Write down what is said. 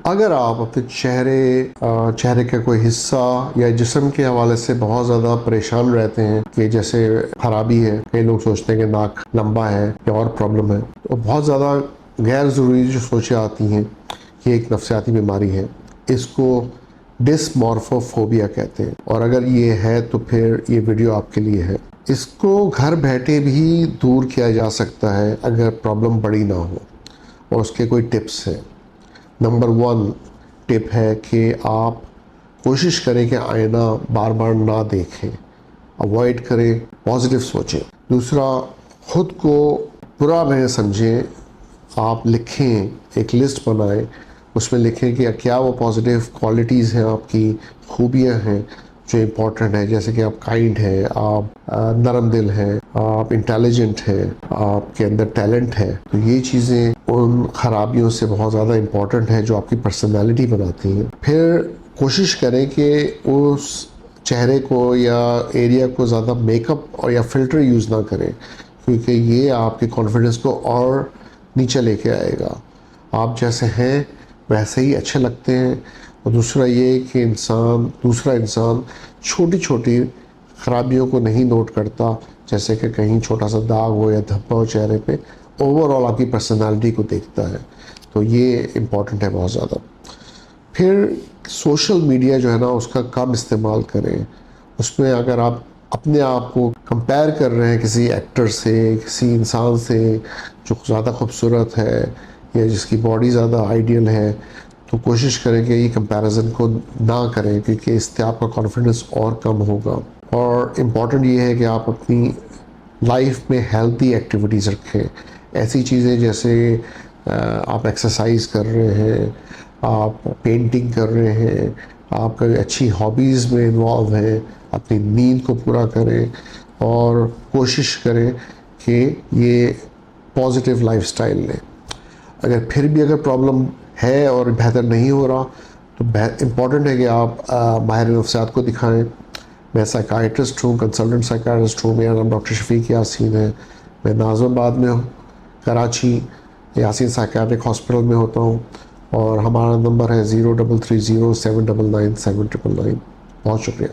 अगर आप अपने चेहरे का कोई हिस्सा या जिस्म के हवाले से बहुत ज़्यादा परेशान रहते हैं कि जैसे खराबी है, कई लोग सोचते हैं कि नाक लंबा है या और प्रॉब्लम है, तो बहुत ज़्यादा गैर ज़रूरी जो सोचें आती हैं ये एक नफ्सियाती बीमारी है। इसको डिस्मॉर्फोफोबिया कहते हैं, और अगर ये है तो फिर ये वीडियो आपके लिए है। इसको घर बैठे भी दूर किया जा सकता है अगर प्रॉब्लम बड़ी ना हो, और उसके कोई टिप्स हैं। नंबर 1 टिप है कि आप कोशिश करें कि आईना बार बार ना देखें, अवॉइड करें, पॉजिटिव सोचें। दूसरा, खुद को बुरा नहीं समझें, आप लिखें, एक लिस्ट बनाएं, उसमें लिखें कि क्या वो पॉजिटिव क्वालिटीज़ हैं, आपकी खूबियां हैं जो इम्पोर्टेंट है, जैसे कि आप काइंड हैं, आप नरम दिल हैं, आप इंटेलिजेंट हैं, आपके अंदर टैलेंट है। तो ये चीज़ें उन खराबियों से बहुत ज़्यादा इम्पोर्टेंट है जो आपकी पर्सनैलिटी बनाती हैं। फिर कोशिश करें कि उस चेहरे को या एरिया को ज़्यादा मेकअप और या फिल्टर यूज़ ना करें, क्योंकि ये आपके कॉन्फिडेंस को और नीचे लेके आएगा। आप जैसे हैं वैसे ही अच्छे लगते हैं। और दूसरा ये कि दूसरा इंसान छोटी छोटी खराबियों को नहीं नोट करता, जैसे कि कहीं छोटा सा दाग हो या धब्बा हो चेहरे पे, ओवरऑल आपकी पर्सनालिटी को देखता है। तो ये इम्पॉर्टेंट है बहुत ज़्यादा। फिर सोशल मीडिया जो है ना उसका कम इस्तेमाल करें। उसमें अगर आप अपने आप को कंपेयर कर रहे हैं किसी एक्टर से, किसी इंसान से जो ज़्यादा खूबसूरत है या जिसकी बॉडी ज़्यादा आइडियल है, तो कोशिश करें कि ये कंपैरिजन को ना करें, क्योंकि इससे आपका कॉन्फिडेंस और कम होगा। और इम्पॉर्टेंट ये है कि आप अपनी लाइफ में हेल्दी एक्टिविटीज़ रखें। ऐसी चीज़ें जैसे आप एक्सरसाइज कर रहे हैं, आप पेंटिंग कर रहे हैं, आप कभी अच्छी हॉबीज़ में इन्वॉल्व हैं, अपनी नींद को पूरा करें और कोशिश करें कि ये पॉजिटिव लाइफस्टाइल लें। अगर प्रॉब्लम है और बेहतर नहीं हो रहा, तो इम्पॉर्टेंट है कि आप माहिर नफ्सियात को दिखाएं। मैं साइकाइट्रिस्ट हूँ, कंसल्टेंट साइकाइट्रिस्ट हूँ। मेरा नाम डॉक्टर शफीक यासीन है। मैं नाज़िमाबाद में हूँ, कराची यासीन साइकाट्रिक हॉस्पिटल में होता हूँ, और हमारा नंबर है 0330799799। बहुत शुक्रिया।